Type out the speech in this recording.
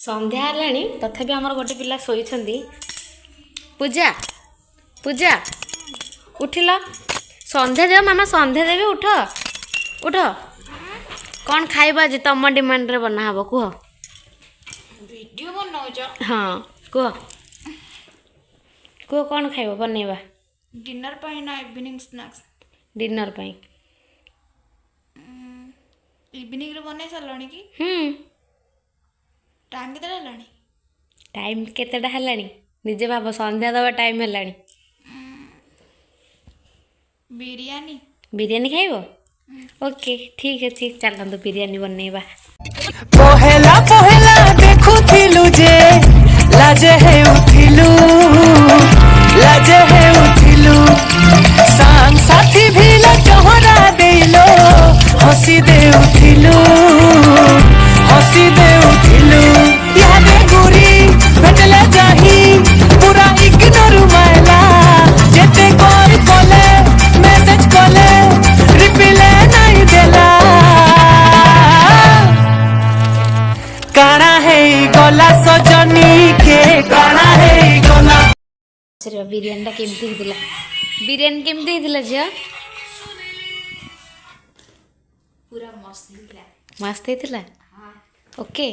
ସନ୍ଧ୍ୟା ହେଲାଣି ତଥାପି ଆମର ଗୋଟେ ପିଲା ଶୋଇଛନ୍ତି। ପୂଜା ପୂଜା ଉଠିଲ, ସନ୍ଧ୍ୟା ଦେବ ମାମା, ସନ୍ଧ୍ୟା ଦେବି, ଉଠ ଉଠ। କ'ଣ ଖାଇବା ଆଜି ତମ ଡିମାଣ୍ଡରେ ବନା ହବ କୁହ? ଭିଡ଼ିଓ ବନାଉଛ? ହଁ କୁହ କୁହ, କ'ଣ ଖାଇବ ବନେଇବା? डिनर ପାଇଁ ନା ଇଭିନିଂ ସ୍ନାକ୍ସ? ଡିନର ପାଇଁ। ଇଭିନିଂରେ ବନେଇ ସାରିଲଣି କି? ଟାଇମ୍ କେତେଟା ହେଲାଣି? ଟାଇମ୍ କେତେଟା ହେଲାଣି ନିଜେ ଭାବ, ସନ୍ଧ୍ୟା ଦେବା ଟାଇମ୍ ହେଲାଣି। ବିରିୟାନୀ। ବିରିୟାନୀ ଖାଇବ? ଓକେ ଠିକ୍ ଅଛି, ଚାଲନ୍ତୁ ବିରିୟାନୀ ବନେଇବା। ପହେଲା ପହେଲା ଦେଖୁଥିଲୁ ଯେ ଲାଜେ ହେଉଥିଲୁ, ଲାଜେ ହେଉଥିଲୁ, ସାଙ୍ଗ ସାଥୀ ଭିଲ ଚହରା ଦେଇଲୋ, ହସି ଦେଉଥିଲୁ, ହସି ଦେଉଥିଲୁ। ଇହାଦେ ଗୁରି ଭେଟଲେ ଯାହି ପୁରା ଇଗ୍ନୋର ମାଇଲା, ଯେତେ କଲ୍ କଲେ ମେସେଜ କଲେ ରିପ୍ଲେ ନାଇଁ ଦେଲା। କାଣା ହେଇଗଲା ସଜନୀ କେ, କାଣା ହେଇଗଲା। ବିରିୟାନୀଟା କେମିତି ହେଇଥିଲା? ବିରିୟାନୀ କେମିତି ହେଇଥିଲା ଝିଅ? ପୁରା ମସ୍ତ ହେଇଥିଲା। ମସ୍ତ ହେଇଥିଲା। ଓକେ।